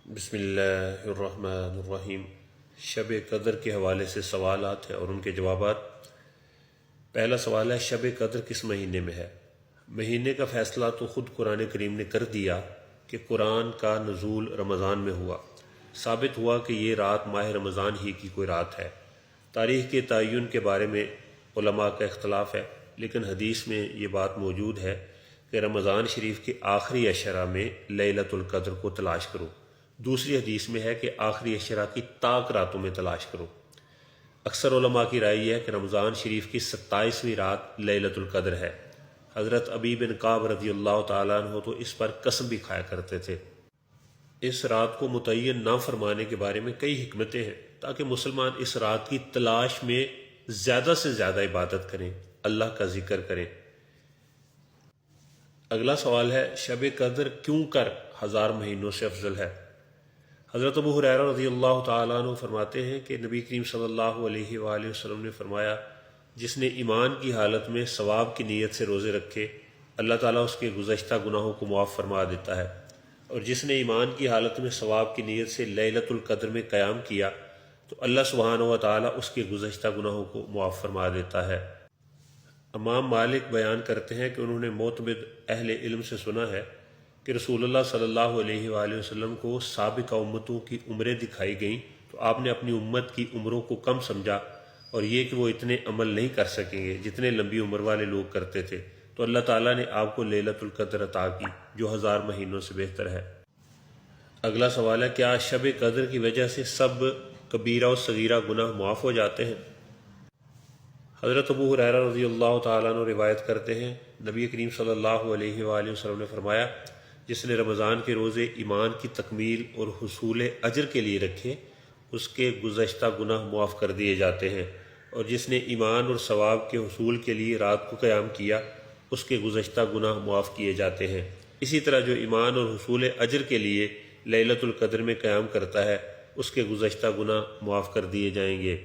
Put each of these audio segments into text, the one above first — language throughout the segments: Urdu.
بسم اللہ الرحمن الرحیم۔ شب قدر کے حوالے سے سوالات ہیں اور ان کے جوابات۔ پہلا سوال ہے، شب قدر کس مہینے میں ہے؟ مہینے کا فیصلہ تو خود قرآن کریم نے کر دیا کہ قرآن کا نزول رمضان میں ہوا۔ ثابت ہوا کہ یہ رات ماہ رمضان ہی کی کوئی رات ہے۔ تاریخ کے تعین کے بارے میں علماء کا اختلاف ہے، لیکن حدیث میں یہ بات موجود ہے کہ رمضان شریف کے آخری عشرہ میں لیلۃ القدر کو تلاش کرو۔ دوسری حدیث میں ہے کہ آخری عشرہ کی طاق راتوں میں تلاش کرو۔ اکثر علماء کی رائے یہ ہے کہ رمضان شریف کی 27ویں رات لیلۃ القدر ہے۔ حضرت ابی بن کعب رضی اللہ تعالیٰ عنہ تو اس پر قسم بھی کھایا کرتے تھے۔ اس رات کو متعین نہ فرمانے کے بارے میں کئی حکمتیں ہیں تاکہ مسلمان اس رات کی تلاش میں زیادہ سے زیادہ عبادت کریں، اللہ کا ذکر کریں۔ اگلا سوال ہے، شب قدر کیوں کر 1000 مہینوں سے افضل ہے؟ حضرت ابو ہریرہ رضی اللہ تعالیٰ عنہ فرماتے ہیں کہ نبی کریم صلی اللہ علیہ وآلہ وسلم نے فرمایا، جس نے ایمان کی حالت میں ثواب کی نیت سے روزے رکھے، اللہ تعالیٰ اس کے گزشتہ گناہوں کو معاف فرما دیتا ہے، اور جس نے ایمان کی حالت میں ثواب کی نیت سے لیلۃ القدر میں قیام کیا تو اللہ سبحانہ و تعالیٰ اس کے گزشتہ گناہوں کو معاف فرما دیتا ہے۔ امام مالک بیان کرتے ہیں کہ انہوں نے معتمد اہل علم سے سنا ہے کہ رسول اللہ صلی اللہ علیہ وآلہ وسلم کو سابقہ امتوں کی عمریں دکھائی گئیں تو آپ نے اپنی امت کی عمروں کو کم سمجھا، اور یہ کہ وہ اتنے عمل نہیں کر سکیں گے جتنے لمبی عمر والے لوگ کرتے تھے، تو اللہ تعالیٰ نے آپ کو لیلۃ القدر عطا کی جو 1000 مہینوں سے بہتر ہے۔ اگلا سوال ہے، کیا شب قدر کی وجہ سے سب کبیرہ و صغیرہ گناہ معاف ہو جاتے ہیں؟ حضرت ابو ہریرہ رضی اللہ تعالیٰ عنہ روایت کرتے ہیں، نبی کریم صلی اللہ علیہ وآلہ وسلم نے فرمایا، جس نے رمضان کے روزے ایمان کی تکمیل اور حصول اجر کے لیے رکھے، اس کے گزشتہ گناہ معاف کر دیے جاتے ہیں، اور جس نے ایمان اور ثواب کے حصول کے لیے رات کو قیام کیا، اس کے گزشتہ گناہ معاف کیے جاتے ہیں۔ اسی طرح جو ایمان اور حصول اجر کے لیے لیلۃ القدر میں قیام کرتا ہے، اس کے گزشتہ گناہ معاف کر دیے جائیں گے۔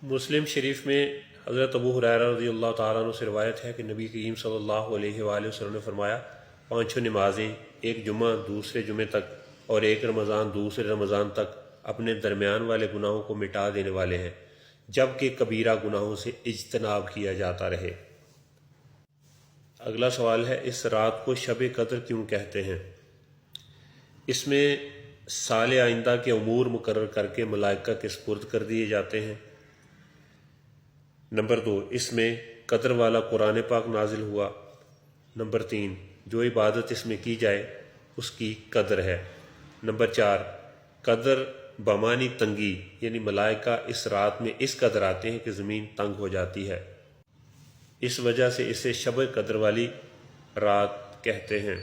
مسلم شریف میں حضرت ابو ہریرہ رضی اللہ تعالیٰ عنہ سے روایت ہے کہ نبی کریم صلی اللہ علیہ وآلہ وسلم نے فرمایا، 5 نمازیں، ایک جمعہ دوسرے جمعے تک اور ایک رمضان دوسرے رمضان تک اپنے درمیان والے گناہوں کو مٹا دینے والے ہیں، جبکہ کبیرہ گناہوں سے اجتناب کیا جاتا رہے۔ اگلا سوال ہے، اس رات کو شب قدر کیوں کہتے ہیں؟ اس میں سال آئندہ کے امور مقرر کر کے ملائکہ کے سپرد کر دیے جاتے ہیں۔ نمبر 2، اس میں قدر والا قرآن پاک نازل ہوا۔ نمبر 3، جو عبادت اس میں کی جائے اس کی قدر ہے۔ نمبر 4، قدر بمانی تنگی، یعنی ملائکہ اس رات میں اس قدر آتے ہیں کہ زمین تنگ ہو جاتی ہے، اس وجہ سے اسے شب قدر والی رات کہتے ہیں۔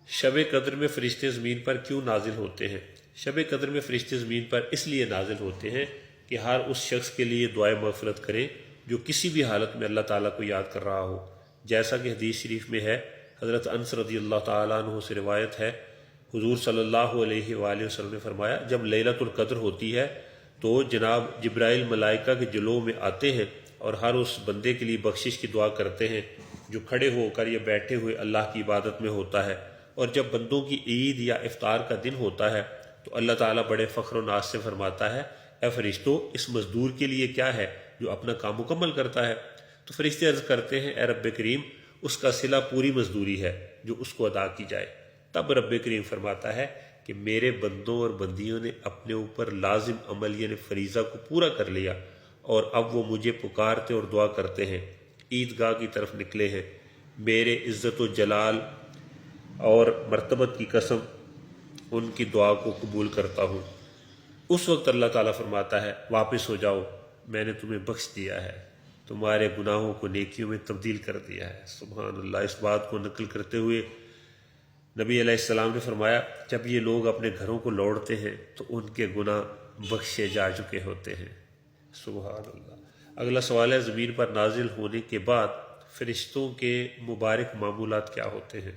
شب قدر میں فرشتے زمین پر کیوں نازل ہوتے ہیں؟ شب قدر میں فرشتے زمین پر اس لیے نازل ہوتے ہیں کہ ہر اس شخص کے لیے دعائے مغفرت کریں جو کسی بھی حالت میں اللہ تعالیٰ کو یاد کر رہا ہو، جیسا کہ حدیث شریف میں ہے۔ حضرت انس رضی اللہ تعالیٰ عنہ سے روایت ہے، حضور صلی اللہ علیہ وآلہ وسلم نے فرمایا، جب لیلۃ القدر ہوتی ہے تو جناب جبرائیل ملائکہ کے جلووں میں آتے ہیں اور ہر اس بندے کے لیے بخشش کی دعا کرتے ہیں جو کھڑے ہو کر یا بیٹھے ہوئے اللہ کی عبادت میں ہوتا ہے، اور جب بندوں کی عید یا افطار کا دن ہوتا ہے تو اللہ تعالیٰ بڑے فخر و ناز سے فرماتا ہے، اے فرشتوں، اس مزدور کے لیے کیا ہے جو اپنا کام مکمل کرتا ہے؟ تو فرشتے عرض کرتے ہیں، اے رب کریم، اس کا صلہ پوری مزدوری ہے جو اس کو ادا کی جائے۔ تب رب کریم فرماتا ہے کہ میرے بندوں اور بندیوں نے اپنے اوپر لازم عمل یعنی فریضہ کو پورا کر لیا، اور اب وہ مجھے پکارتے اور دعا کرتے ہیں، عیدگاہ کی طرف نکلے ہیں۔ میرے عزت و جلال اور مرتبت کی قسم، ان کی دعا کو قبول کرتا ہوں۔ اس وقت اللہ تعالیٰ فرماتا ہے، واپس ہو جاؤ، میں نے تمہیں بخش دیا ہے، تمہارے گناہوں کو نیکیوں میں تبدیل کر دیا ہے۔ سبحان اللہ۔ اس بات کو نقل کرتے ہوئے نبی علیہ السلام نے فرمایا، جب یہ لوگ اپنے گھروں کو لوٹتے ہیں تو ان کے گناہ بخشے جا چکے ہوتے ہیں۔ سبحان اللہ۔ اگلا سوال ہے، زمین پر نازل ہونے کے بعد فرشتوں کے مبارک معمولات کیا ہوتے ہیں؟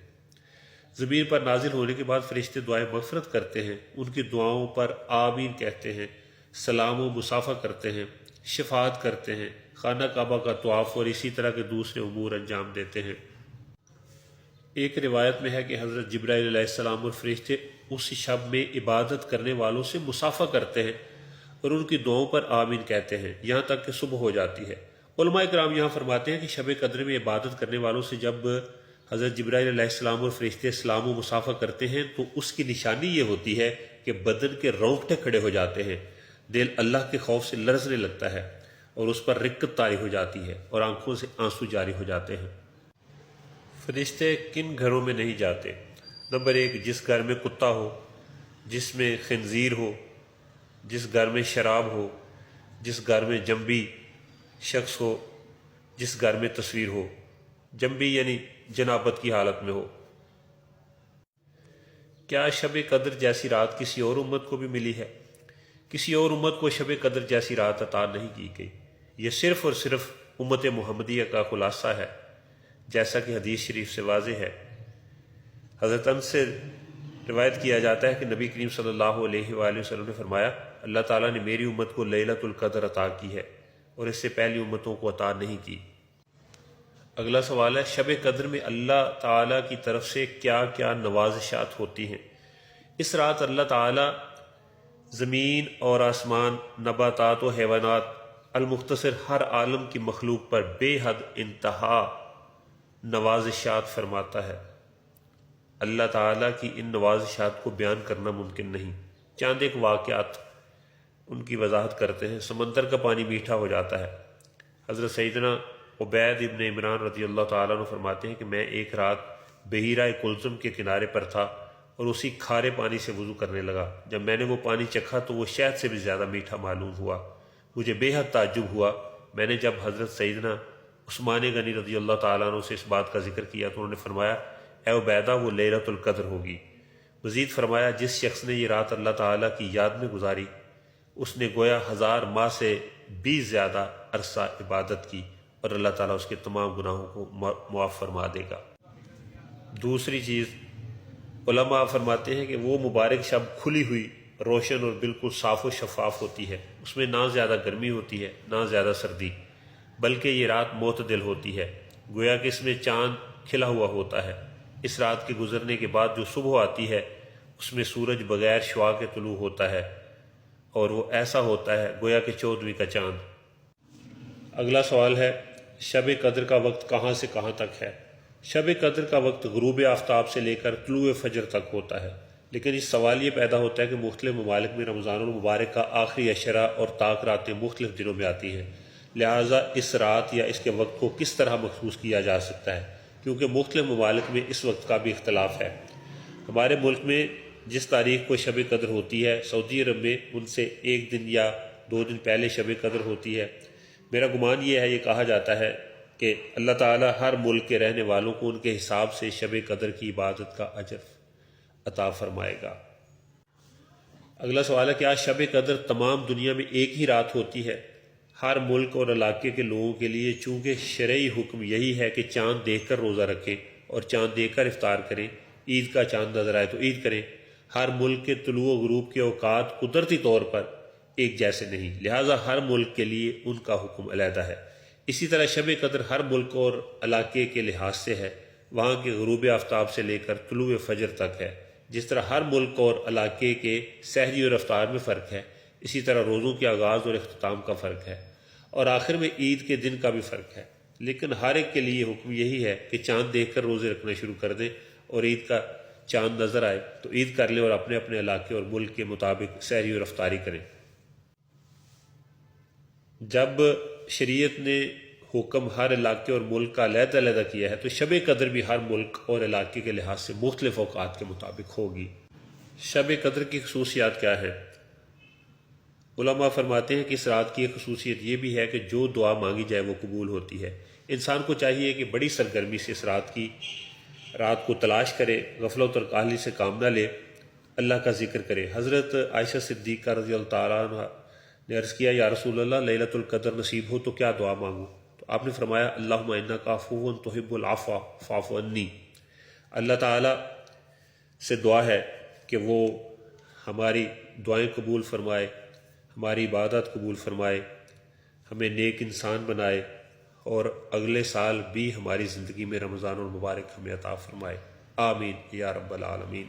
زمین پر نازل ہونے کے بعد فرشتے دعائیں مغفرت کرتے ہیں، ان کی دعاؤں پر آمین کہتے ہیں، سلام و مصافحہ کرتے ہیں، شفاعت کرتے ہیں، خانہ کعبہ کا طواف اور اسی طرح کے دوسرے امور انجام دیتے ہیں۔ ایک روایت میں ہے کہ حضرت جبرائیل علیہ السلام اور فرشتے اس شب میں عبادت کرنے والوں سے مصافحہ کرتے ہیں اور ان کی دعاؤں پر آمین کہتے ہیں یہاں تک کہ صبح ہو جاتی ہے۔ علماء کرام یہاں فرماتے ہیں کہ شب قدر میں عبادت کرنے والوں سے جب حضرت جبرائیل علیہ السلام اور فرشتے سلام و مصافحہ کرتے ہیں تو اس کی نشانی یہ ہوتی ہے کہ بدن کے رونگٹے کھڑے ہو جاتے ہیں، دل اللہ کے خوف سے لرزنے لگتا ہے اور اس پر رقت طاری ہو جاتی ہے اور آنکھوں سے آنسو جاری ہو جاتے ہیں۔ فرشتے کن گھروں میں نہیں جاتے؟ نمبر 1، جس گھر میں کتا ہو، جس میں خنزیر ہو، جس گھر میں شراب ہو، جس گھر میں جنبی شخص ہو، جس گھر میں تصویر ہو۔ جنبی یعنی جنابت کی حالت میں ہو۔ کیا شب قدر جیسی رات کسی اور امت کو بھی ملی ہے؟ کسی اور امت کو شب قدر جیسی رات عطا نہیں کی گئی، یہ صرف اور صرف امت محمدیہ کا خلاصہ ہے، جیسا کہ حدیث شریف سے واضح ہے۔ حضرت انس سے روایت کیا جاتا ہے کہ نبی کریم صلی اللہ علیہ وآلہ وسلم نے فرمایا، اللہ تعالیٰ نے میری امت کو لیلۃ القدر عطا کی ہے اور اس سے پہلی امتوں کو عطا نہیں کی۔ اگلا سوال ہے، شب قدر میں اللہ تعالیٰ کی طرف سے کیا کیا نوازشات ہوتی ہیں؟ اس رات اللہ تعالیٰ زمین اور آسمان، نباتات و حیوانات، المختصر ہر عالم کی مخلوق پر بے حد انتہا نوازشات فرماتا ہے۔ اللہ تعالیٰ کی ان نوازشات کو بیان کرنا ممکن نہیں۔ چند ایک واقعات ان کی وضاحت کرتے ہیں۔ سمندر کا پانی میٹھا ہو جاتا ہے۔ حضرت سیدنا عبید ابن عمران رضی اللہ تعالیٰ عنہ فرماتے ہیں کہ میں ایک رات بحیرہ کلثم کے کنارے پر تھا اور اسی کھارے پانی سے وضو کرنے لگا۔ جب میں نے وہ پانی چکھا تو وہ شہد سے بھی زیادہ میٹھا معلوم ہوا۔ مجھے بے حد تعجب ہوا۔ میں نے جب حضرت سیدنا عثمان غنی رضی اللہ تعالیٰ عنہ سے اس بات کا ذکر کیا تو انہوں نے فرمایا، اے عبیدہ، وہ لیلۃ القدر ہوگی۔ مزید فرمایا، جس شخص نے یہ رات اللہ تعالیٰ کی یاد میں گزاری، اس نے گویا 1000 ماہ سے بھی زیادہ عرصہ عبادت کی اور اللہ تعالیٰ اس کے تمام گناہوں کو معاف فرما دے گا۔ دوسری چیز، علماء فرماتے ہیں کہ وہ مبارک شب کھلی ہوئی، روشن اور بالکل صاف و شفاف ہوتی ہے۔ اس میں نہ زیادہ گرمی ہوتی ہے نہ زیادہ سردی، بلکہ یہ رات معتدل ہوتی ہے، گویا کہ اس میں چاند کھلا ہوا ہوتا ہے۔ اس رات کے گزرنے کے بعد جو صبح آتی ہے اس میں سورج بغیر شعاع کے طلوع ہوتا ہے اور وہ ایسا ہوتا ہے گویا کہ 14ویں کا چاند۔ اگلا سوال ہے، شب قدر کا وقت کہاں سے کہاں تک ہے؟ شب قدر کا وقت غروب آفتاب سے لے کر طلوع فجر تک ہوتا ہے، لیکن اس سوال یہ پیدا ہوتا ہے کہ مختلف ممالک میں رمضان المبارک کا آخری عشرہ اور طاق راتیں مختلف دنوں میں آتی ہیں، لہٰذا اس رات یا اس کے وقت کو کس طرح مخصوص کیا جا سکتا ہے، کیونکہ مختلف ممالک میں اس وقت کا بھی اختلاف ہے۔ ہمارے ملک میں جس تاریخ کو شب قدر ہوتی ہے، سعودی عرب میں ان سے 1 دن یا 2 دن پہلے شب قدر ہوتی ہے۔ میرا گمان یہ ہے، یہ کہا جاتا ہے کہ اللہ تعالیٰ ہر ملک کے رہنے والوں کو ان کے حساب سے شب قدر کی عبادت کا اجر عطا فرمائے گا۔ اگلا سوال ہے، کیا شب قدر تمام دنیا میں ایک ہی رات ہوتی ہے؟ ہر ملک اور علاقے کے لوگوں کے لیے چونکہ شرعی حکم یہی ہے کہ چاند دیکھ کر روزہ رکھیں اور چاند دیکھ کر افطار کریں، عید کا چاند نظر آئے تو عید کریں۔ ہر ملک کے طلوع و غروب کے اوقات قدرتی طور پر ایک جیسے نہیں، لہٰذا ہر ملک کے لیے ان کا حکم علیحدہ ہے۔ اسی طرح شب قدر ہر ملک اور علاقے کے لحاظ سے ہے، وہاں کے غروب آفتاب سے لے کر طلوع فجر تک ہے۔ جس طرح ہر ملک اور علاقے کے سحری اور افطار میں فرق ہے، اسی طرح روزوں کے آغاز اور اختتام کا فرق ہے، اور آخر میں عید کے دن کا بھی فرق ہے۔ لیکن ہر ایک کے لیے حکم یہی ہے کہ چاند دیکھ کر روزے رکھنا شروع کر دیں، اور عید کا چاند نظر آئے تو عید کر لیں اور اپنے اپنے علاقے اور ملک کے مطابق سحری اور افطاری کریں۔ جب شریعت نے حکم ہر علاقے اور ملک کا علیحدہ علیحدہ کیا ہے تو شب قدر بھی ہر ملک اور علاقے کے لحاظ سے مختلف اوقات کے مطابق ہوگی۔ شب قدر کی خصوصیات کیا ہیں؟ علماء فرماتے ہیں کہ اس رات کی ایک خصوصیت یہ بھی ہے کہ جو دعا مانگی جائے وہ قبول ہوتی ہے۔ انسان کو چاہیے کہ بڑی سرگرمی سے اس رات کو تلاش کرے، غفلت اور کاہلی سے کام نہ لے، اللہ کا ذکر کرے۔ حضرت عائشہ صدیقہ رضی اللہ تعالیٰ عنہ نے عرض کیا، یا رسول اللہ، لیلۃ القدر نصیب ہو تو کیا دعا مانگوں؟ تو آپ نے فرمایا، اللہم انک عفو تحب العفو فاعف عنی۔ اللہ تعالیٰ سے دعا ہے کہ وہ ہماری دعائیں قبول فرمائے، ہماری عبادت قبول فرمائے، ہمیں نیک انسان بنائے اور اگلے سال بھی ہماری زندگی میں رمضان المبارک ہمیں عطا فرمائے، آمین یا رب العالمین۔